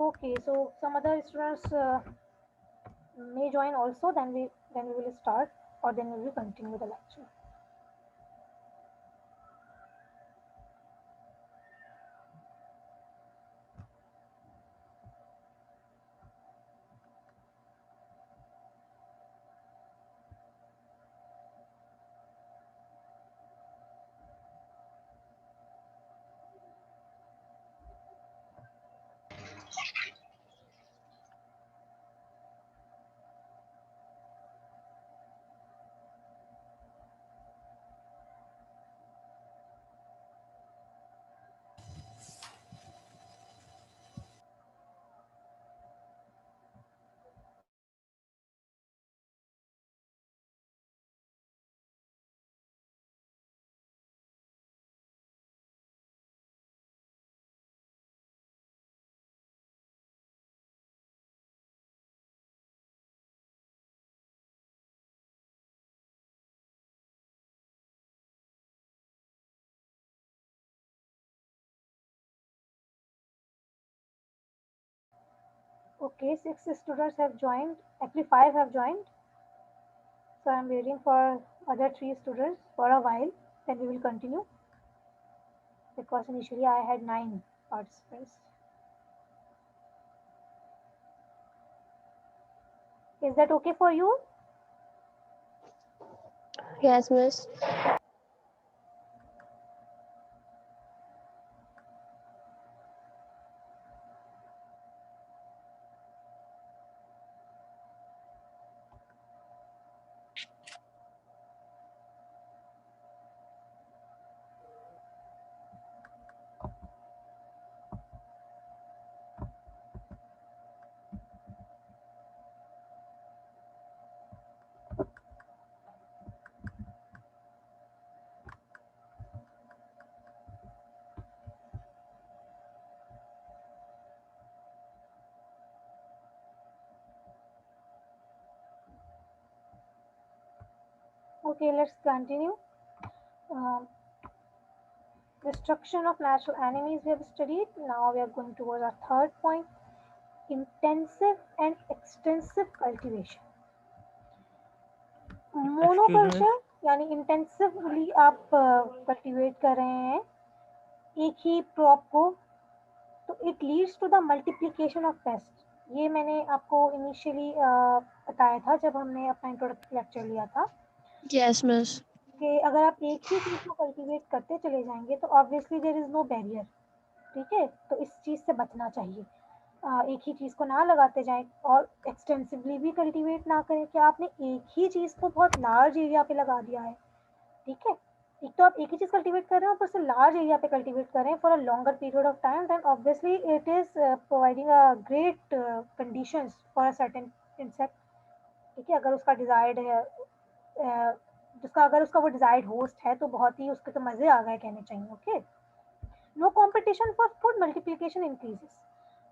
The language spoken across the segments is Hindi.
Okay, so some other students may join also. Then we will start, or then we will continue the lecture. Okay, 6 students have joined. Actually, 5 have joined. So I'm waiting for other 3 students for a while. Then we will continue because initially I had 9 participants. Is that okay for you? Yes, miss. Okay, let's continue. Um, Destruction of natural enemies we have studied. Now we are going towards our third point, intensive and extensive cultivation. Excuse me. Monoculture यानी इंटेंसिवली आप कल्टीवेट कर रहे हैं एक ही क्रॉप को, तो it leads to the multiplication of pest. ये मैंने आपको इनिशियली बताया था जब हमने अपना इंट्रोडक्टरी लेक्चर लिया था Yes, miss. कि अगर आप एक ही चीज़ को कल्टीवेट करते चले जाएंगे तो obviously there is no barrier. ठीक है, तो इस चीज़ से बचना चाहिए. एक ही चीज़ को ना लगाते जाएं और एक्सटेंसिवली भी कल्टीवेट ना करें कि आपने एक ही चीज़ को बहुत लार्ज एरिया पे लगा दिया है. ठीक है, एक तो आप एक ही चीज़ कल्टीवेट कर रहे हैं ऊपर से लार्ज एरिया पे कल्टीवेट कर रहे हैं for a longer period of time, then obviously it is providing a great conditions for a certain insect. ठीक है, अगर उसका डिजायर्ड है जिसका अगर उसका वो डिजायर्ड होस्ट है तो बहुत ही उसके तो मज़े आ गए कहने चाहिए. Okay, no competition for food multiplication increases.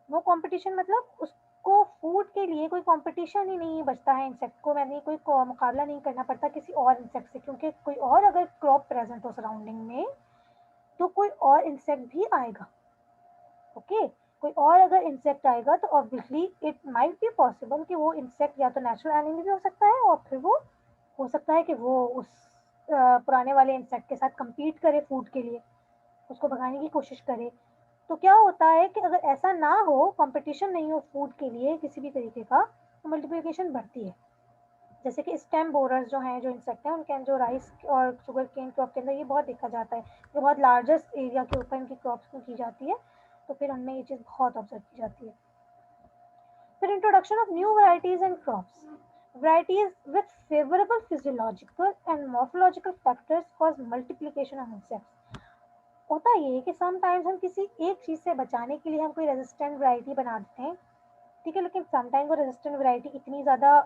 No competition मतलब उसको फूड के लिए कोई कॉम्पिटिशन ही नहीं बचता है इंसेक्ट को, मैंने कोई मुकाबला नहीं करना पड़ता किसी और इंसेक्ट से, क्योंकि कोई और अगर क्रॉप प्रेजेंट हो सराउंडिंग में तो कोई और इंसेक्ट भी आएगा. ओके, कोई और अगर इंसेक्ट आएगा तो obviously it might be possible कि वो इंसेक्ट या तो नेचुरल एनिमी भी हो सकता है और फिर वो हो सकता है कि वो उस पुराने वाले इंसेक्ट के साथ compete करे फूड के लिए, उसको भगाने की कोशिश करे. तो क्या होता है कि अगर ऐसा ना हो, कंपटीशन नहीं हो फूड के लिए किसी भी तरीके का, तो मल्टीप्लिकेशन बढ़ती है. जैसे कि स्टेम बोरर्स जो हैं, जो इंसेक्ट हैं, उनके जो राइस और शुगर केन क्रॉप के अंदर ये बहुत देखा जाता है. ये बहुत लार्जेस्ट एरिया के ऊपर इनकी क्रॉप्स में की जाती है, तो फिर उनमें ये चीज़ बहुत ऑब्जर्व की जाती है. फिर introduction of new varieties and crops. Varieties with favorable physiological and morphological factors cause multiplication of insects. होता ये है कि समटाइम्स हम किसी एक चीज़ से बचाने के लिए हम कोई रेजिस्टेंट वैरायटी बना देते हैं. ठीक है, लेकिन समटाइम वो रेजिस्टेंट वैरायटी इतनी ज़्यादा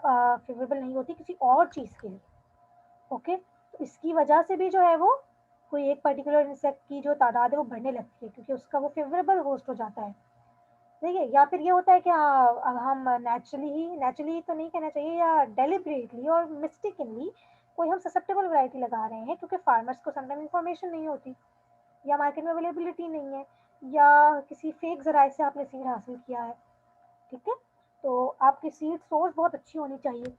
फेवरेबल नहीं होती किसी और चीज़ के लिए. ओके, तो इसकी वजह से भी जो है वो कोई एक पर्टिकुलर इंसेक्ट की जो तादाद है वो बढ़ने लगती है क्योंकि उसका वो फेवरेबल होस्ट हो जाता है. ठीक है, या फिर ये होता है कि हम नेचुरली तो नहीं कहना चाहिए, या डेलिबरेटली और मिस्टेकनली कोई हम ससेप्टेबल वैरायटी लगा रहे हैं क्योंकि फार्मर्स को समटाइम इन्फॉर्मेशन नहीं होती, या मार्केट में अवेलेबिलिटी नहीं है, या किसी फेक जराए से आपने सीड हासिल किया है. ठीक है, तो आपकी सीड सोर्स बहुत अच्छी होनी चाहिए।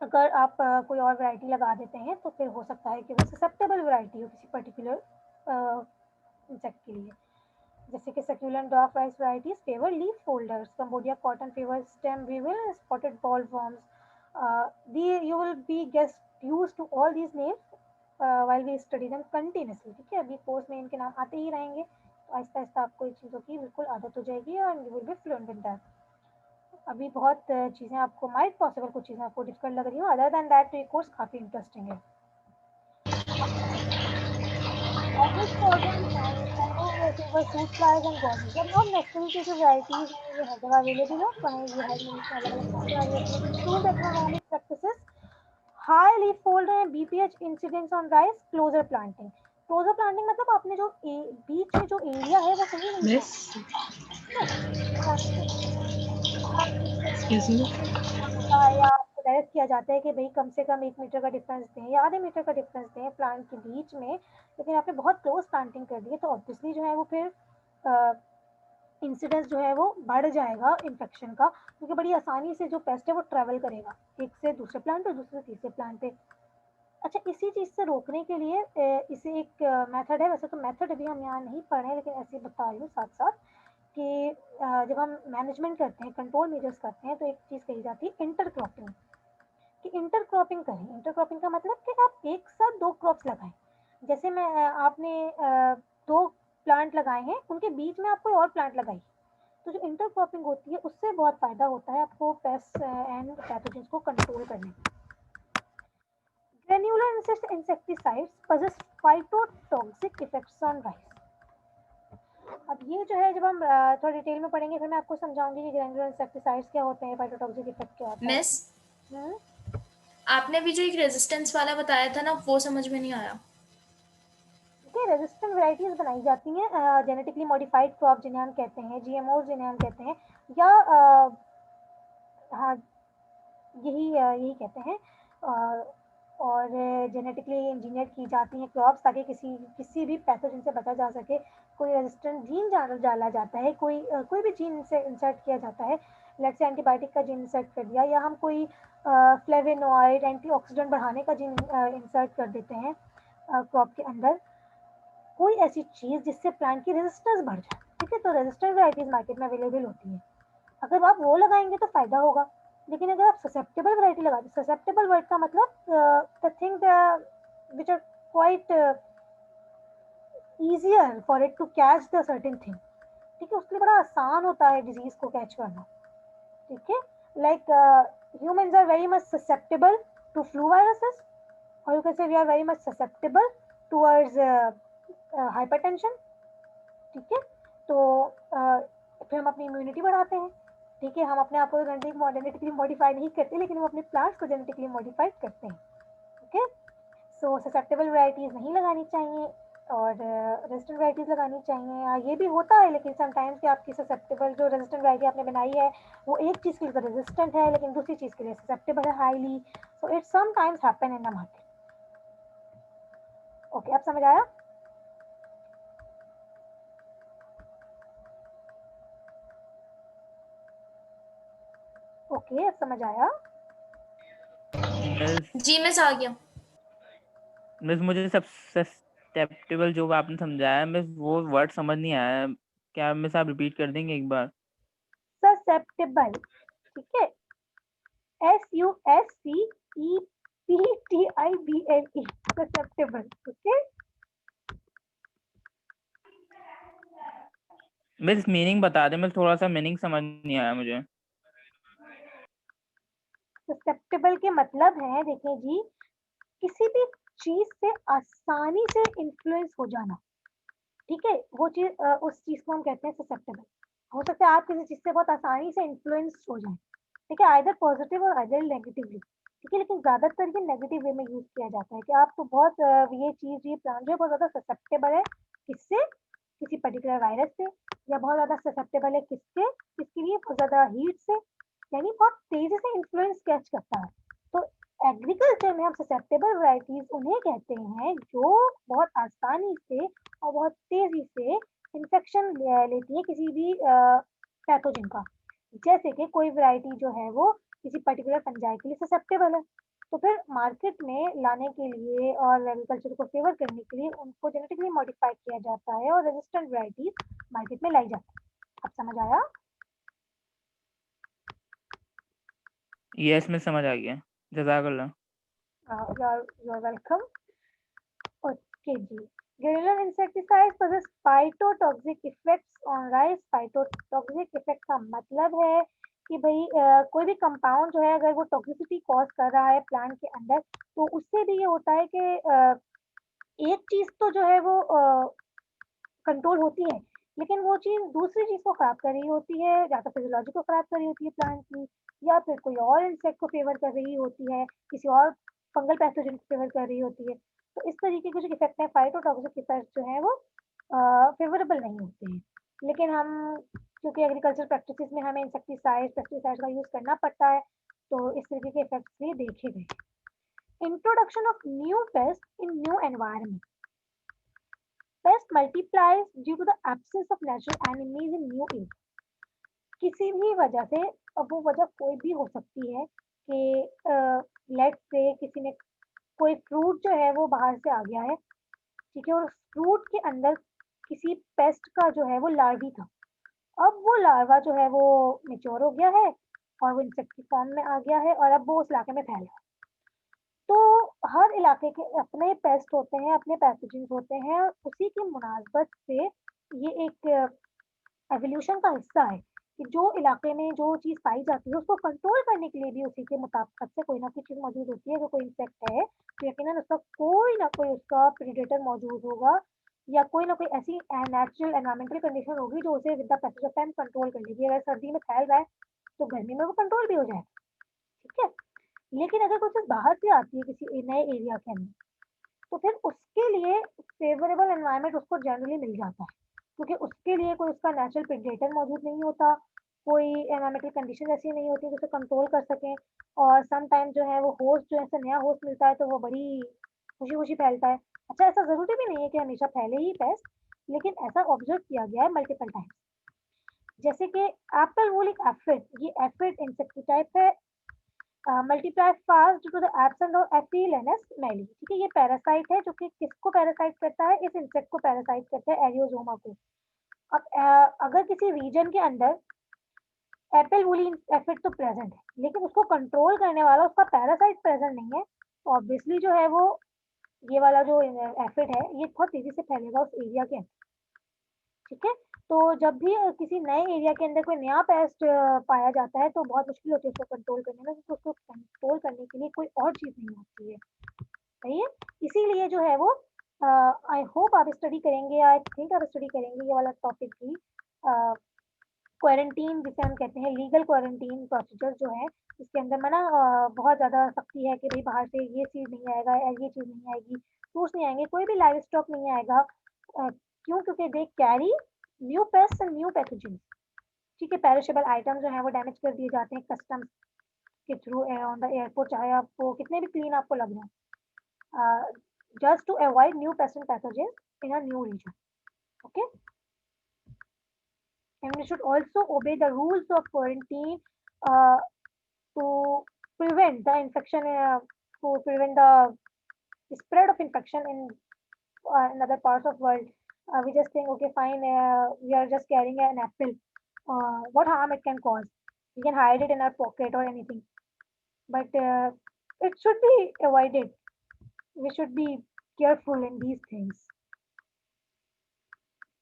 अगर आप कोई और वैरायटी लगा देते हैं तो फिर हो सकता है कि वो ससेप्टेबल वैरायटी हो किसी पर्टिकुलर इंसेक्ट के लिए। जैसे कि succulent dwarf rice varieties favour leaf folders, Cambodia cotton favour stem weevil, spotted ball worms. You will be get used to all these names while we study them continuously। ठीक है, अभी कोर्स में इनके नाम आते ही रहेंगे, तो आहिस्ता आहिस्ता आपको इन चीज़ों की बिल्कुल आदत हो जाएगी और you will be fluent in that. अभी बहुत चीज़ें आपको माइट पॉसिबल कुछ चीज़ें आपको डिफिकल्ट लग रही हो, अदर देन दैट ये कोर्स काफ़ी इंटरेस्टिंग है। सूट फ्लावर्स एंड गॉर्डन, जब हम नर्सरी की जो वैराइटीज हैं ये हर जगह अवेलेबल हो, चाहे ये हर मिनट में अलग अलग नाम आ जाते हैं। Improve agronomic practices, high leaf folder and BPH incidence on rice, closer planting. Closer planting मतलब आपने जो बीच में जो एरिया है वो सही नहीं मिस, एक्सक्यूज मी, होता है, या आपको डायरेक्ट किया जाता है कि भाई कम से कम 1 मीटर का डिफरेंस दें या आधे मीटर का डिफरेंस दें प्लांट के बीच में, लेकिन आपने बहुत क्लोज प्लांटिंग कर दी है तो ऑब्वियसली जो है वो फिर इंसिडेंस जो है वो बढ़ जाएगा इन्फेक्शन का, क्योंकि बड़ी आसानी से जो पेस्ट है वो ट्रेवल करेगा एक से दूसरे प्लांट और दूसरे से तीसरे प्लांट पे। अच्छा, इसी चीज़ से रोकने के लिए इसे एक मेथड है, वैसे तो मेथड अभी हम यहाँ नहीं पढ़ रहे हैं लेकिन ऐसे ही बता रही हूँ साथ साथ कि जब हम मैनेजमेंट करते हैं, कंट्रोल मेजर्स करते हैं, तो एक चीज़ कही जाती है इंटरक्रॉपिंग, कि इंटरक्रॉपिंग करें। इंटरक्रॉपिंग का मतलब कि आप एक साथ 2 क्रॉप्स लगाएं। जैसे मैं आपने 2 प्लांट लगाए हैं, उनके बीच में आप कोई और प्लांट लगाइए। तो जो इंटरक्रॉपिंग होती है उससे बहुत फ़ायदा होता है आपको पेस्ट एंड पैथोजेंस को कंट्रोल करने में। Granular insecticides possess phytotoxic effects on rice। अब ये जो है जब हम थोड़ा डिटेल में पढ़ेंगे फिर मैं आपको समझाऊंगी कि ग्रेन्युलर इंसेक्टिसाइड्स क्या होते हैं, फाइटोटॉक्सिक इफेक्ट क्या होता है। मिस, हम्म, आपने भी जो एक रेजिस्टेंस वाला बताया था ना, वो समझ में नहीं आया। देखिए रेजिस्टेंट वैरायटीज बनाई जाती हैं जेनेटिकली मॉडिफाइड क्रॉप जिन्हें हम कहते हैं, जीएमओ जिन्हें हम कहते हैं, या हाँ यही कहते हैं, और जेनेटिकली इंजीनियर की जाती हैं क्रॉप्स ताकि किसी भी पैथोजन से बचा जा सके। कोई रेजिस्टेंट जीन डाला जाता है, कोई भी जीन से इंसर्ट किया जाता है, लेट्स से एंटीबायोटिक का जीन इंसर्ट कर दिया, या हम कोई फ्लेवेनॉइड एंटीऑक्सीडेंट बढ़ाने का जीन इंसर्ट कर देते हैं क्रॉप के अंदर, कोई ऐसी चीज़ जिससे प्लांट की रेजिस्टेंस बढ़ जाए। ठीक है, तो रेजिस्टेंट वैरायटीज मार्केट में अवेलेबल होती है, अगर आप वो लगाएंगे तो फायदा होगा। लेकिन अगर आप ससेप्टेबल वैरायटी लगा, ससेप्टेबल वर्ड का मतलब the thing which are quite easier for it to catch the certain thing. ठीक है, उसके लिए बड़ा आसान होता है डिजीज को कैच करना। ठीक है, like humans are very much susceptible to flu viruses, or you can say we are very much susceptible towards hypertension। ठीक है, तो फिर हम अपनी इम्यूनिटी बढ़ाते हैं। ठीक है, हम अपने आप को जेनेटिकली मॉडिफाई नहीं करते लेकिन हम अपने प्लांट्स को जेनेटिकली मॉडिफाइड करते हैं। ओके, सो ससेप्टेबल वैरायटीज नहीं लगानी चाहिए और रेजिस्टेंट वैरायटीज लगानी चाहिए। ये भी होता है लेकिन समटाइम्स कि आपकी ससेप्टेबल जो रेजिस्टेंट वैरायटी आपने बनाई है वो एक चीज़ के लिए रेजिस्टेंट है लेकिन दूसरी चीज़ के लिए ससेप्टेबल है highly, so it sometimes happen in the market. Okay, आप समझ आया? ओके, अब समझ आया? मिस जी मिस, आ गया। मिस मुझे सब सस्टेप्टेबल जो आपने समझाया मिस वो वर्ड समझ नहीं आया, क्या मिस आप रिपीट कर देंगे एक बार? ससेप्टेबल, ठीक है, SUSCEPTIBLE, susceptible। Okay, miss meaning बता दें, मिस थोड़ा सा मीनिंग समझ नहीं आया मुझे। ससेप्टेबल के मतलब है, देखिए जी, किसी भी चीज से आसानी से इन्फ्लुएंस हो जाना। ठीक है, वो चीज उस चीज को हम कहते हैं ससेप्टेबल। हो सकता है आप किसी चीज से बहुत आसानी से इन्फ्लुएंस हो जाए, ठीक है, आइदर पॉजिटिव और आइदर नेगेटिवली। ठीक है, लेकिन ज्यादातर ये नेगेटिव वे में यूज किया जाता है कि आप तो बहुत ये चीज ये प्लांट जो है बहुत ज्यादा ससेप्टेबल है, किससे, किसी पर्टिकुलर वायरस से, या बहुत ज्यादा ससेप्टेबल है किससे, किसके लिए, बहुत ज्यादा हीट से, यानी बहुत तेजी से इन्फ्लुएंस कैच करता है। तो एग्रीकल्चर में हम ससेप्टेबल वैरायटीज उन्हें कहते हैं जो बहुत आसानी से और बहुत तेजी से इन्फेक्शन लेती है किसी भी पैथोजन का। जैसे कि कोई वैरायटी जो है वो किसी पर्टिकुलर फंजाई के लिए ससेप्टेबल है, तो फिर मार्केट में लाने के लिए और एग्रीकल्चर को फेवर करने के लिए उनको जेनेटिकली मॉडिफाई किया जाता है और रेजिस्टेंट वैरायटीज मार्केट में लाई जाती है। अब समझ आया? यस मिस, समझ आ गया। जज़ाकल्लाह। You're welcome. Okay ji. Guerrilla insecticides possess phytotoxic effects on rice. Phytotoxic effect का मतलब है कि भाई कोई भी कंपाउंड जो है अगर वो टॉक्सिसिटी कॉज कर रहा है प्लांट के अंदर, तो उससे भी ये होता है कि एक चीज तो जो है वो कंट्रोल होती है, लेकिन वो चीज दूसरी चीज को खराब कर रही होती है, या तो फिजियोलॉजी को खराब कर रही होती है प्लांट की, या फिर कोई और इंसेक्ट को फेवर कर रही होती है, किसी और फंगल पैथोजन को फेवर कर रही होती है। तो इस तरीके के जो इफेक्ट है फाइटोटॉक्सिक इफेक्ट जो है वो फेवरेबल नहीं होते हैं। लेकिन हम क्योंकि एग्रीकल्चर प्रैक्टिसेस में हमें इंसेक्टिसाइड पेस्टिसाइड का यूज करना पड़ता है, तो इस तरीके के इफेक्ट्स भी देखे गए। Introduction of new paste in new environment. Pest multiplies due to the absence of natural enemies in new area. किसी भी वजह से, अब वो वजह कोई भी हो सकती है कि लेट से किसी ने कोई फ्रूट जो है वो बाहर से आ गया है, ठीक है, और उस फ्रूट के अंदर किसी पेस्ट का जो है वो लार्वी था। अब वो लार्वा जो है वो मेच्योर हो गया है और वो इंसेक्ट की फॉर्म में आ गया है और अब वो उस इलाके में फैला है। तो हर इलाके के अपने पेस्ट होते हैं, अपने पैथोजेंस होते हैं, और उसी की मुनासबत से ये एक एवोल्यूशन का हिस्सा है कि जो इलाके में जो चीज़ पाई जाती है उसको कंट्रोल करने के लिए भी उसी के मुताबिक से कोई ना कोई चीज़ मौजूद होती है। अगर कोई इंसेक्ट है तो यकीनन उसका कोई ना कोई उसका प्रेडेटर मौजूद होगा, या कोई ना कोई ऐसी नेचुरल एनवायरमेंटल कंडीशन होगी जो उसे with the passage of time control कर लेगी। अगर सर्दी में फैल रहा है तो गर्मी में वो कंट्रोल भी हो जाएगा, ठीक है। लेकिन अगर कोई चीज़ बाहर से आती है किसी नए एरिया के अंदर, तो फिर उसके लिए फेवरेबल एनवायरनमेंट उसको जनरली मिल जाता है, क्योंकि उसके लिए कोई उसका नेचुरल प्रेडेटर मौजूद नहीं होता, कोई एनवायरमेंटल कंडीशन ऐसी नहीं होती जिसे कंट्रोल कर सकें। और सम टाइम जो है वो होस्ट जो ऐसा नया होस्ट मिलता है तो वो बड़ी खुशी खुशी फैलता है। अच्छा, ऐसा ज़रूरी भी नहीं है कि हमेशा फैले ही पेस्ट, लेकिन ऐसा ऑब्जर्व किया गया है मल्टीपल टाइम। जैसे कि एप्पल वूलिक एफिड, ये एफिड इंसेक्ट की टाइप है, multiply fast due to the absence of Aphelinus mali, ठीक है। ये पैरासाइट है जो कि किसको पैरासाइट करता है, इस इंसेक्ट को पैरासाइट करता है, एरियोजोमा को। अब अगर किसी रीजन के अंदर एप्पल वूली एफिड तो प्रेजेंट है लेकिन उसको कंट्रोल करने वाला उसका पैरासाइट प्रेजेंट नहीं है, तो ऑब्वियसली जो है वो ये वाला जो एफिड है ये बहुत तेजी से फैलेगा उस एरिया के अंदर, ठीक है। तो जब भी किसी नए एरिया के अंदर कोई नया पेस्ट पाया जाता है तो बहुत मुश्किल होती है उसको कंट्रोल करने में, क्योंकि उसको कंट्रोल करने के लिए कोई और चीज़ नहीं होती है, सही है। इसीलिए जो है वो आई होप आप स्टडी करेंगे, आई थिंक आप स्टडी करेंगे ये वाला टॉपिक भी, क्वारंटीन जिसे हम कहते हैं, लीगल क्वारंटीन प्रोसीजर जो है, इसके अंदर में ना बहुत ज़्यादा सख्ती है कि भाई बाहर से ये चीज़ नहीं आएगा, ये चीज़ नहीं आएगी, फ्रूट्स नहीं आएंगे, कोई भी लाइव स्टॉक नहीं आएगा। क्यों? क्योंकि they carry new paste and new pathogens, ठीक है। पेरिशेबल आइटम जो है वो डैमेज कर दिए जाते हैं कस्टम्स के थ्रू ऑन द एयरपोर्ट, चाहे आपको कितने भी क्लीन आपको लग जाए, just to avoid new pests and pathogens in a new region. Okay, and we should also obey the rules of quarantine uh, to prevent the infection, to prevent the spread of infection in other parts of world. We just think, okay, fine, we are just carrying an apple. What harm it can cause? We can hide it in our pocket or anything, but it should be avoided. We should be careful in these things.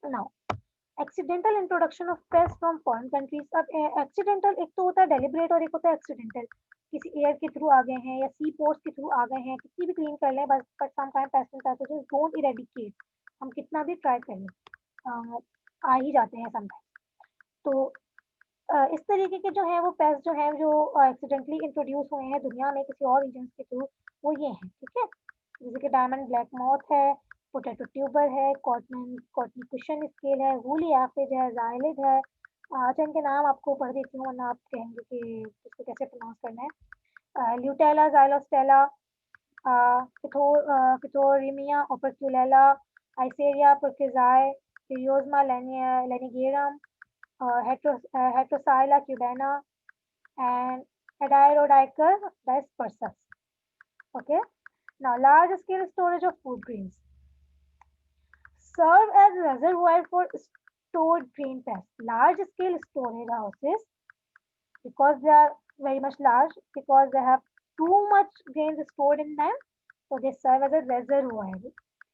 Now, accidental introduction of paste from foreign countries. अब एक्सीडेंटल एक तो होता है डेलिब्रेट और एक होता है एक्सीडेंटल, किसी एयर के थ्रू आ गए हैं या सी पोर्ट्स के थ्रू आ गए हैं, कितनी भी क्लीन कर लें बस, but some kind pest and pathogens don't eradicate, हम कितना भी ट्राई कर लें आ ही जाते हैं समटाइम। तो इस तरीके के जो है वो पेस्ट जो है जो एक्सीडेंटली इंट्रोड्यूस हुए हैं दुनिया में किसी और रीजन के थ्रू, वो ये हैं, ठीक है। जैसे कि डायमंड ब्लैक मॉथ है, पोटैटो ट्यूबर है, कॉटनी कुशन स्केल है, वूली एफिड है, जाइलिड है। अच्छा, इनके नाम आपको पढ़ देती हूँ वरना आप कहेंगे कि इसको कैसे प्रोनाउंस करना है। ल्यूटेला, जाइलोस्टेला, फिथोरिमिया ओपर्क्यूलेला, आइसेरिया, प्रोकेजाई, पिरियोजमा लेनिगेरम, Heterocyclla cubana, and Adirodicus dispersus. Okay. Now, large scale storage of food grains serve as reservoir for stored grain pests. Large scale storage houses, because they are very much large, because they have too much grains stored in them, so they serve as a reservoir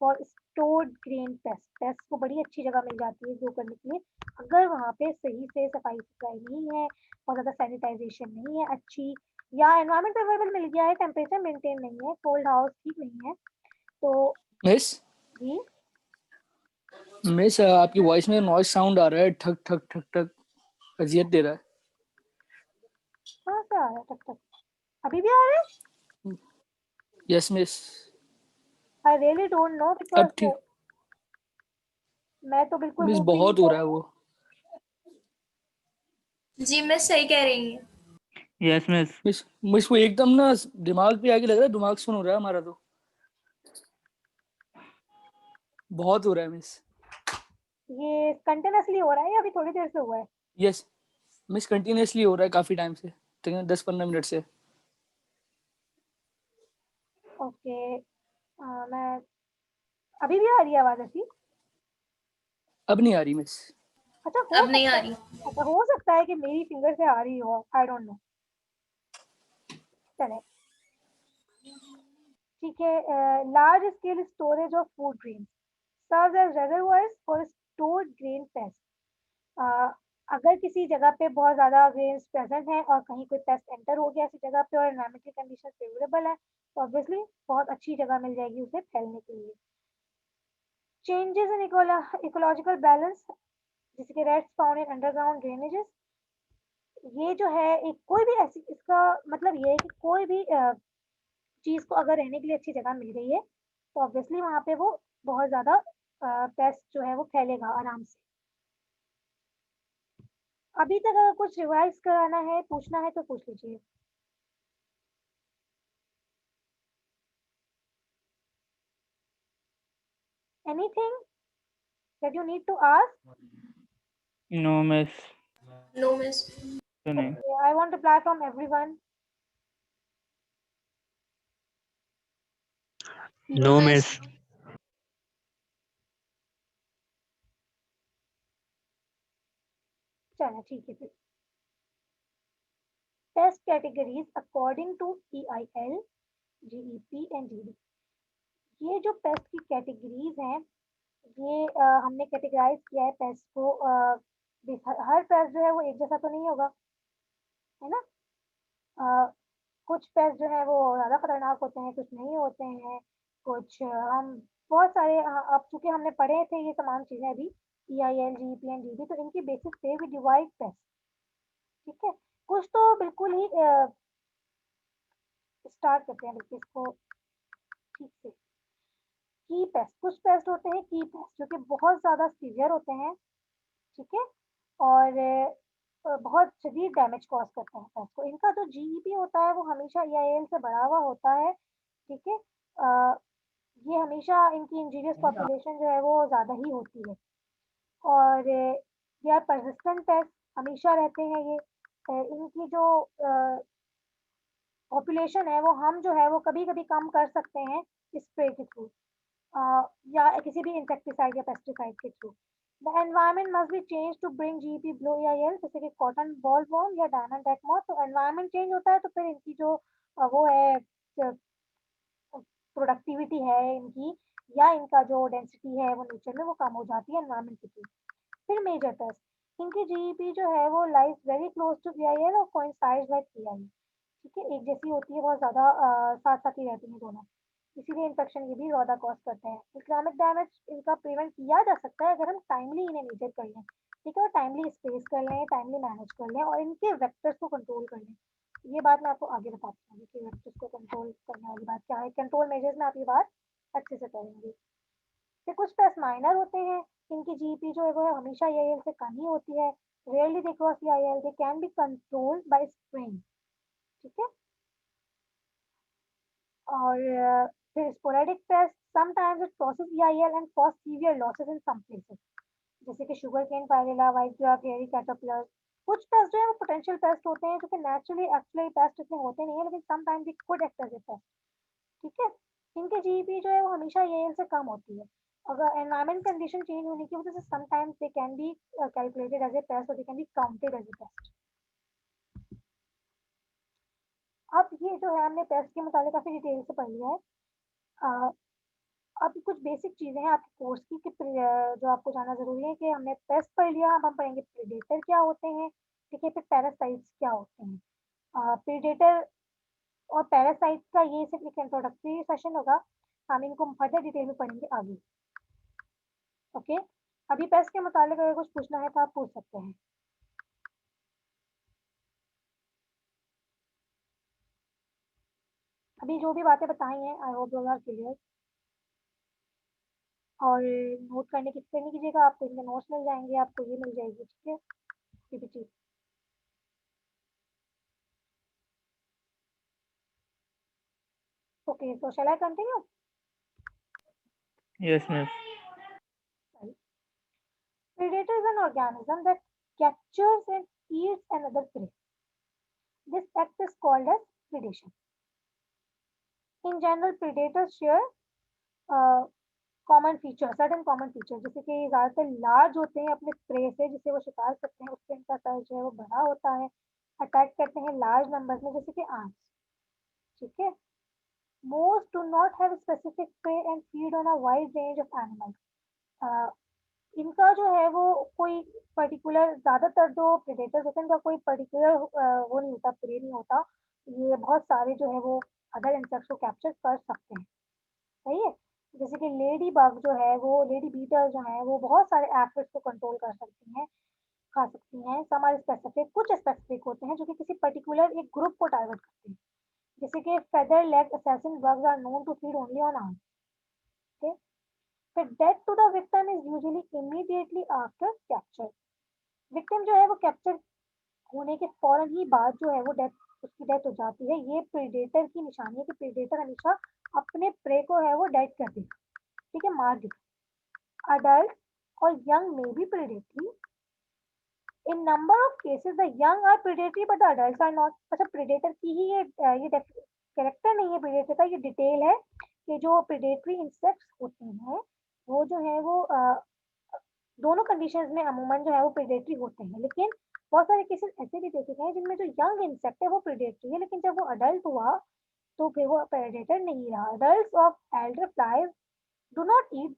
for stored grain pests. Pests को बड़ी अच्छी जगह मिल जाती है ग्रो करने के लिए, अगर वहाँ पे सही से सफाई सुथराई नहीं है, बहुत ज़्यादा सैनिटाइजेशन नहीं है अच्छी, या एनवायरमेंट फेवरेबल मिल गया है, टेम्परेचर मेंटेन नहीं है, कोल्ड हाउस ठीक नहीं है, तो मिस जी मिस आपकी वॉइस में नॉइज साउंड आ रहा है, ठक ठक ठक ठक, अजियत दे रहा है। कहाँ से आ रहा है टक टक? अभी भी आ रहा है? Yes miss, I really don't know, अब बिकॉज ठीक। मैं तो बिल्कुल मिस मुंह भी नहीं बहुत हो कर रहा है वो। जी मिस सही कह रही हैं। Yes miss. मिस मिस वो एकदम ना दिमाग पे आके लग रहा है, दिमाग सुन हो रहा है हमारा, तो बहुत हो रहा है मिस। ये कंटिन्यूसली हो रहा है या अभी थोड़ी देर से हुआ है? यस मिस, कंटिन्यूअसली हो रहा है काफी टाइम से, तकरीबन 10-15 मिनट से। ओके, मैं अभी भी आ रही है आवाज ऐसी? अब नहीं आ रही मिस। अच्छा, हो अब नहीं आ सकता है, रही। अच्छा हो सकता है कि मेरी फिंगर से आ रही हो, आई डोंट नो। चले, ठीक है। Large scale storage of food grains serves as reservoirs for stored grain pests। अगर किसी जगह पे बहुत ज़्यादा ग्रेन्स प्रेजेंट हैं और कहीं कोई पेस्ट एंटर हो गया ऐसी जगह पे और एनवायरमेंटल कंडीशन फेवरेबल है, तो ऑब्वियसली बहुत अच्छी जगह मिल जाएगी उसे फैलने के लिए। चेंजेस इन इकोलॉजिकल बैलेंस, जैसे कि रेट्स फाउंड इन अंडरग्राउंड ड्रेनेजेस, ये जो है एक कोई भी ऐसी, इसका मतलब ये है कि कोई भी चीज़ को अगर रहने के लिए अच्छी जगह मिल गई है, तो ऑब्वियसली वहाँ पे वो बहुत ज़्यादा पेस्ट जो है वो फैलेगा आराम से। अभी तक अगर कुछ रिवाइज कराना है, पूछना है तो पूछ लीजिए। Anything that you need to ask? No miss. No miss. तो नहीं। Okay, I want to apply from everyone. No miss. चलो ठीक है फिर। Pest categories according to EIL, GEP and GD. ये जो पेस्ट की कैटेगरीज हैं, ये हमने कैटेगराइज किया है पेस्ट को। हर पेस्ट जो है वो एक जैसा तो नहीं होगा, है ना? कुछ पेस्ट जो है वो ज़्यादा खतरनाक होते हैं, कुछ नहीं होते हैं, कुछ हम बहुत सारे अब चूंकि हमने पढ़े थे ये तमाम चीज़ें अभी, EIL, GEP एंड GD, तो इनके बेसिस पे वी डिवाइड पेस्ट, ठीक है? कुछ तो बिल्कुल ही स्टार्ट करते हैं बिल्कुल इसको ठीक से। की पेस्ट, कुछ पेस्ट होते हैं की पेस्ट जो कि बहुत ज़्यादा सीवियर होते हैं, ठीक है, और बहुत शदीद डैमेज कॉज करते हैं पेस्ट को। इनका जो जीईपी होता है वो हमेशा EIL से बढ़ा हुआ होता है, ठीक है। ये हमेशा इनकी इंजीरियस पॉपुलेशन जो है वो ज़्यादा ही होती है, और ये आर परसिस्टेंट पेस्ट हमेशा रहते हैं ये। इनकी जो पॉपुलेशन है वो हम जो है वो कभी कभी कम कर सकते हैं स्प्रे के थ्रू, या किसी भी इंसेक्टिसाइड या पेस्टिसाइड के थ्रू। The environment must be change to bring GEP below EIL, जैसे कि कॉटन बॉल वॉर्म या डायमंड डेक मॉथ। तो एनवायरनमेंट चेंज होता है तो फिर इनकी जो वो है प्रोडक्टिविटी है इनकी, या इनका जो डेंसिटी है वो नेचर में वो कम हो जाती है एनवायरनमेंट के थ्रू। फिर मेजर पेस्ट, इनकी जीईपी जो है वो lies very close to EIL और कोइंसाइड्स विद EIL, ठीक है, एक जैसी होती है, बहुत ज़्यादा साथ साथ ही रहती हैं दोनों, इसीलिए इन्फेक्शन ये भी ज़्यादा कॉज करते हैं। इकोनॉमिक डैमेज इनका प्रिवेंट किया जा सकता है अगर हम टाइमली इन्हें मेजर कर लें, ठीक है, और टाइमली स्पेस कर लें, टाइमली मैनेज कर लें और इनके वेक्टर्स को कंट्रोल कर लें। ये बात मैं आपको आगे बताती हूँ कि वेक्टर्स को कंट्रोल करने वाली बात क्या है, कंट्रोल मेजर्स में आप ये बात अच्छे से करेंगे। फिर कुछ पेस्ट माइनर होते हैं, इनकी जीईपी जो है वो हमेशा EIL से कम ही होती है, rarely they cross EIL, they can be controlled by spraying, ठीक है। और फिर sporadic pest, sometimes it crosses EIL and cause severe losses in some places. जैसे कि sugar cane pyrilla, white grub, hairy caterpillar. कुछ पेस्ट जो है वो पोटेंशियल पेस्ट होते हैं जो कि नेचुरली एक्चुअली पेस्ट इतने होते नहीं है, लेकिन sometimes they could act as a pest. ठीक है, इनके जीईपी जो है वो हमेशा ये से कम होती है। अगर एनवायरमेंट कंडीशन चेंज होने की वजह से sometimes they can be calculated as a pest और they can be counted as a pest. अब ये जो है हमने पेस्ट के मुताबिक काफी डिटेल से पढ़ लिया है। अब कुछ बेसिक चीजें हैं आपके कोर्स की कि जो आपको जानना जरूरी है कि हमने पेस्ट पढ़ लिया, अब हम पढ़ेंगे प्रेडेटर क्या होते हैं। ठीक है, फिर पैरासाइट्स क्या होते हैं। प्रेडेटर और पैरासाइट्स का ये सिर्फ एक इंट्रोडक्टरी सेशन होगा, हम इनको फर्दर डिटेल में पढ़ेंगे आगे। ओके, अभी पेस्ट के मुताबिक अगर कुछ पूछना है तो आप पूछ सकते हैं। अभी जो भी बातें बताई हैं I hope you are clear. और नोट करने की फिक्र नहीं कीजिएगा, आपको इनके नोट्स मिल जाएंगे, आपको ये मिल जाएगी। ठीक है, PPT. Okay, so shall I continue? Yes, miss. Predator is an organism that captures and eats another prey. This act is called as predation. In general, predators share common feature, certain common feature, जैसे कि ज़्यादातर लार्ज होते हैं अपने प्रे से जिसे वो शिकार करते हैं, उससे इनका साइज जो है वो बड़ा होता है। अटैक करते हैं लार्ज नंबर्स में जैसे कि आंट्स। ठीक है, most do not have specific prey and feed on a wide range of animals. इनका जो है वो कोई पर्टिकुलर, ज़्यादातर जो प्रेडेटर्स होते हैं इनका कोई पर्टिकुलर वो नहीं होता, प्रे नहीं होता। ये बहुत सारे जो है वो अदर इंसेक्ट्स को कैप्चर कर सकते हैं। सही है, जैसे कि लेडी बग जो है वो, लेडी बीटर जो है वो बहुत सारे एफिड्स को कंट्रोल कर सकती हैं, खा सकती हैं। सम आर स्पेसिफिक, कुछ स्पेसिफिक होते हैं जो कि किसी पर्टिकुलर एक ग्रुप को टारगेट करते हैं, जैसे कि feather leg assassin bugs are known to feed only on arms. Okay, फिर death to the victim is usually immediately after capture. Victim जो है वो कैप्चर होने के फौरन ही बाद जो है वो उसकी डेथ हो जाती है। ये प्रेडेटर की निशानी है कि प्रेडेटर हमेशा अपने प्रे को है वो डेड कर देगा। ठीक है, मार देगा। अडल्ट और यंग में भी predatory. In number of cases the young are predatory but the adults are not. अच्छा, प्रेडेटर की ही ये कैरेक्टर नहीं है प्रेडेटर का, ये डिटेल है कि जो प्रेडेटरी इंसेक्ट्स होते हैं वो जो है वो दोनों कंडीशंस में अमूमन जो है वो प्रेडेटरी होते हैं, लेकिन बहुत सारे केसेस ऐसे भी देखे गए जिनमें जो यंग इंसेक्ट है वो प्रेडेटरी है, लेकिन जब वो अडल्ट हुआ तो फिर वो प्रेडेटर नहीं रहा। Adults of alder flies do not eat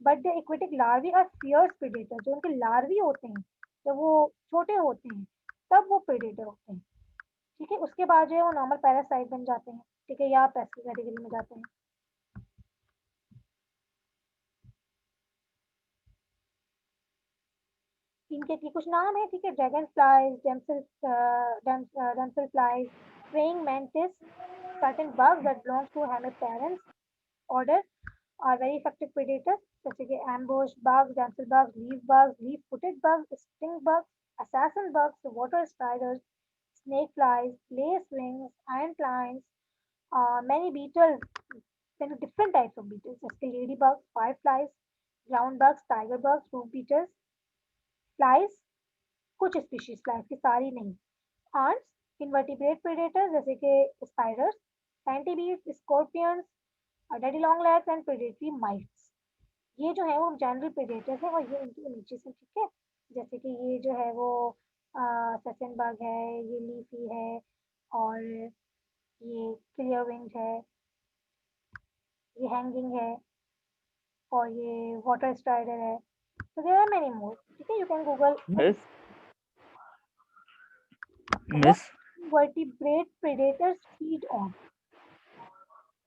but the aquatic larvae are fierce predator. जो उनके लार्वी होते हैं जब वो छोटे होते हैं तब वो प्रेडेटर होते हैं। ठीक है, उसके बाद जो है वो नॉर्मल पैरासाइट बन जाते हैं। ठीक है, या पेस्ट की कैटेगरी में जाते हैं। इनके की कुछ नाम है। ठीक है, dragon flies, damsel flies, praying mantis, certain bugs that belongs to hemipterans order are very effective predators, जैसे कि ambush bugs, damsel bugs, leaf-footed bugs, stink bugs, assassin bugs, water spiders, snake flies, lace wings, ant lions, many beetles, then different types of beetles, जैसे कि ladybugs, fireflies, ground bugs, tiger bugs, roof beetles, flies, कुछ species flies की सारी नहीं, ants, invertebrate predators जैसे कि spiders, centipedes, scorpions, daddy long legs and predatory mites. ये जो है वो जनरल प्रेडेटर्स हैं और ये इनकी इमेजेस हैं। ठीक है, जैसे कि ये जो है वो सैसन बग है, ये लीफी है, और ये क्लियर विंग है, ये हैंगिंग है, और ये वाटर स्ट्राइडर है। तो देयर आर मेनी मोर। ठीक है, you can Google Miss, vertebrate predators feed on.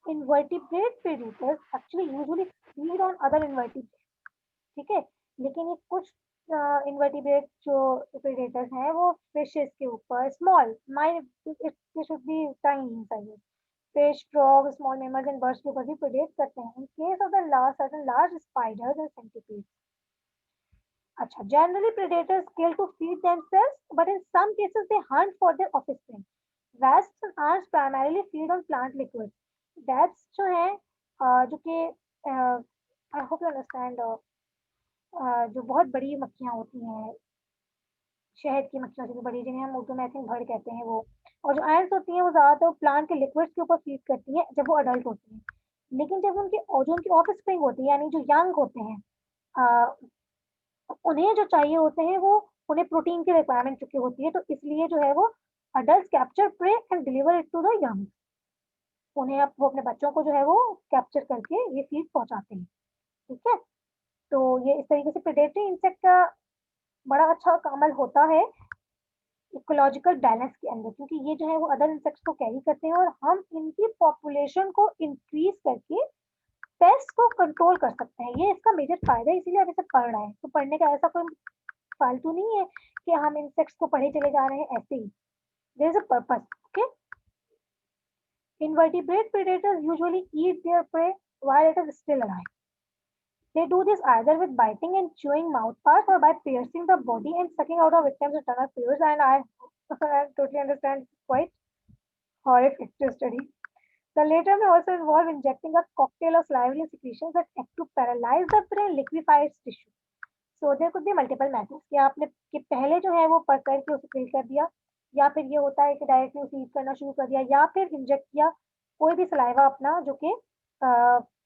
Invertebrate predators actually usually feed on other invertebrates. ठीक है, लेकिन ये कुछ इन्वर्टिब्रेट जो प्रेडेटर्स हैं वो फिशेस के ऊपर, small they should be tiny in size, fish, frog, small mammals and birds के ऊपर भी प्रेडेट करते हैं। In case of the certain large spiders and centipedes. अच्छा, generally predators kill to feed themselves, but in some cases they hunt for their offspring. Wasps and ants primarily feed on plant liquids. Wasps जो है जो कि I hope you understand जो बहुत बड़ी मक्खियाँ होती हैं, शहद की मक्खियाँ होती हैं बड़ी, जिन्हें हम उर्दू में आई थिंक भड़ कहते हैं वो। और जो एंट्स होती हैं वो ज़्यादातर प्लांट के लिक्विड्स के ऊपर फीड करती हैं जब वो अडल्ट होती हैं। लेकिन जब उनकी और जो उनकी ऑफस्प्रिंग होती है यानी जो यंग होते हैं, अ, उन्हें जो चाहिए होते हैं वो उन्हें प्रोटीन की रिक्वायरमेंट चूँकि होती है, तो इसलिए जो है वो adults capture prey and deliver it to the young. उन्हें अब वो अपने बच्चों को जो है वो कैप्चर करके ये फीड पहुँचाते हैं, ठीक है? तो ये इस तरीके से प्रेडेटरी इंसेक्ट का बड़ा अच्छा अमल होता है इकोलॉजिकल बैलेंस के अंदर, क्योंकि ये जो है वो अदर इंसेक्ट्स को कैरी करते हैं और हम इनकी पॉपुलेशन को इंक्रीज करके पेस्ट को कंट्रोल कर सकते हैं। ये इसका मेजर फायदा है, इसीलिए अब इसे पढ़ रहा है। तो पढ़ने का ऐसा कोई फालतू नहीं है कि हम इंसेक्ट्स को पढ़े चले जा रहे हैं ऐसे ही। There is a purpose, okay? Invertebrate predators usually eat their prey while it is still alive. They do this either with biting and chewing mouth parts or by piercing the body and sucking out a victim's internal fluids. And I totally understand, quite horrific to study. The latter may also involve injecting a cocktail of salivary secretions that act to paralyze the prey and liquefy its tissue. So there could be multiple methods कि आपने कि पहले जो है वो पक करके उसे किल कर दिया, या फिर ये होता है कि डायरेक्टली उसे ईट करना शुरू कर दिया, या फिर इंजेक्ट किया कोई भी सलाइवा अपना जो कि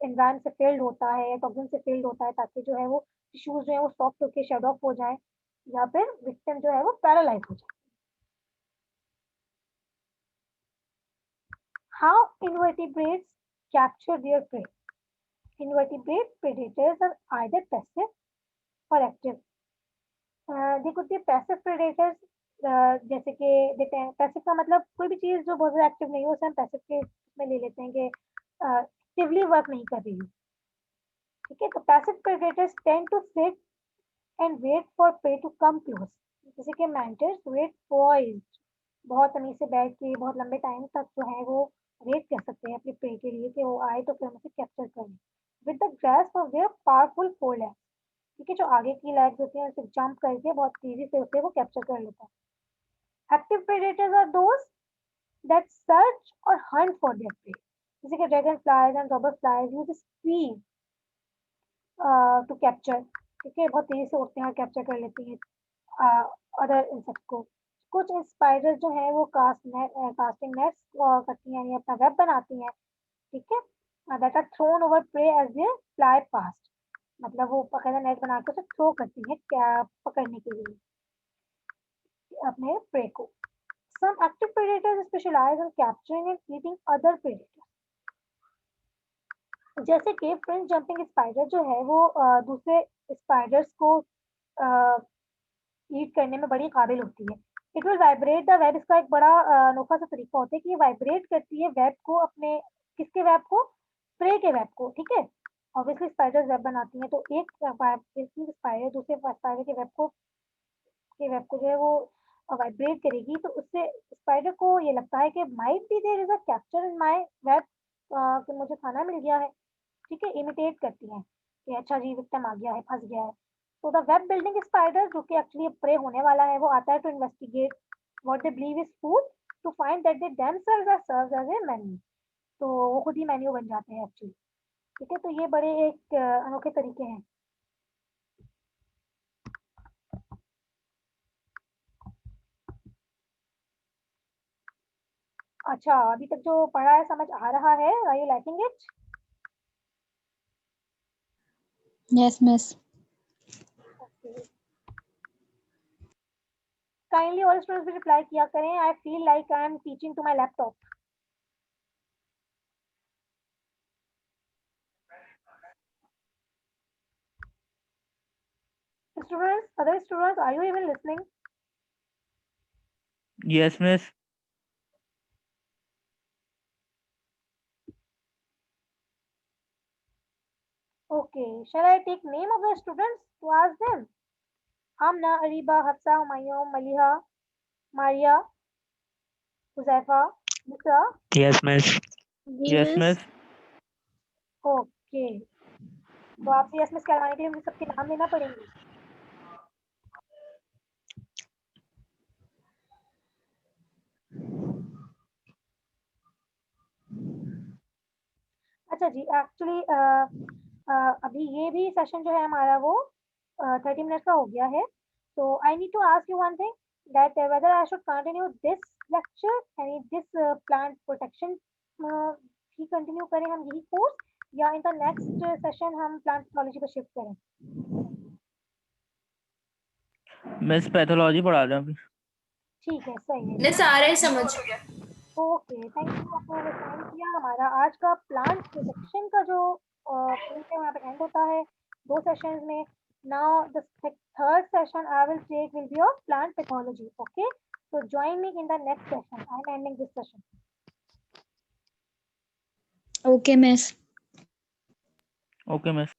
एंजाइम से फिल्ड होता है, टॉक्सिन से फिल्ड होता है, ताकि जो है वो टिश्यूज जो है वो सॉफ्ट होकर शेड ऑफ हो जाए, या फिर विक्टिम जो है वो पैरालाइज हो जाए। How invertebrates capture their prey? Invertebrate predators are either passive or active. They could be passive predators, जैसे कि देखते हैं पैसिव का मतलब कोई भी चीज़ जो बहुत ज़्यादा एक्टिव नहीं हो उसे हम पैसिव के में ले लेते हैं कि एक्टिवली वर्क नहीं कर रही है, ठीक है? तो passive predators tend to sit and wait for prey to come close, जैसे कि mantis wait poised, बहुत तमीज से बैठ के बहुत लंबे टाइम तक जो है वो वेट कर सकते हैं अपनी प्रे के लिए कि वो आए तो फिर हम उसे कैप्चर करें with the grasp of their powerful four legs, ठीक है? जो आगे की लेग्स होती हैं उसे जंप करके बहुत तेजी से उसे वो कैप्चर कर लेता है। Active predators are those that search और हंट फॉर देयर प्रे, जैसे कि dragon flies and robber flies use speed to capture, ठीक है? बहुत तेजी से उड़ते हैं और कैप्चर कर लेती हैं अदर इंसेक्ट को। कुछ स्पाइडर्स जो है वो कास्टिंग नेट्स करती हैं, यानी अपना वेब बनाती हैं, ठीक है? That are thrown over prey as they fly past, मतलब वो बकायदा नेट बना के उसे थ्रो करती हैं क्या पकड़ने के लिए अपने प्रे को। Some active predators specialize in capturing and eating other predators. जैसे कि फ्रिंज जंपिंग स्पाइडर जो है वो दूसरे स्पाइडर्स को ईट करने में बड़ी काबिल होती है। It will vibrate the web, इसका एक बड़ा अनोखा सा तरीका होता है कि ये वाइब्रेट करती है वेब को, अपने किसके वेब को? प्रे के वेब को, ठीक है? ऑब्वियसली स्पाइडर्स वेब बनाती हैं, तो एक स्पाइडर दूसरे स्पाइडर के वेब को जो है वो वाइब्रेट करेगी, तो उससे स्पाइडर को ये लगता है कि might be there is a capture in my web, कि मुझे खाना मिल गया है, ठीक है? इमिटेट करती हैं कि अच्छा जी विक्टिम आ गया है, फंस गया है। तो द वेब बिल्डिंग स्पाइडर जो कि एक्चुअली प्रे होने वाला है, वो आता है to investigate what they believe is food to find that they themselves are served as a menu, तो वो खुद ही मेन्यू बन जाते हैं एक्चुअली, ठीक है? तो ये बड़े एक अनोखे तरीके हैं। अच्छा, अभी तक जो पढ़ा है समझ आ रहा है? Are you liking it? Yes, miss. Kindly all students भी रिप्लाई किया करें, I feel like I am teaching to my laptop. Students, other students, are you even listening? Yes, miss. Okay, shall I take name of the students to ask them? Amna, Ariba, Hafsa, Humayun, Maliha, Maria, Huzaifa, Musa. Yes, miss. Yes, miss. Okay, तो आपसे एसएमएस करवाने के लिए मुझे सबके नाम लेना पड़ेंगे। अच्छा जी, एक्चुअली अभी ये भी सेशन जो है हमारा वो 30 मिनट का हो गया है. So I need to ask you one thing, that whether I should continue this lecture and this plant protection he continue करें हम यही course, या in the next session हम plant pathology पर shift करें. मिस पैथोलॉजी पढ़ा रहे हैं अभी. ठीक है, सही है. मिस आ रहा है समझ. ओके, थैंक यू आपने टाइम किया. हमारा आज का प्लांट प्रोटेक्शन का जो पॉइंट है वहाँ पे एंड होता है 2 सेशंस में. Now the third session I will take will be of plant pathology. Okay, so join me in the next session. I am ending this session. Okay, miss. Okay miss.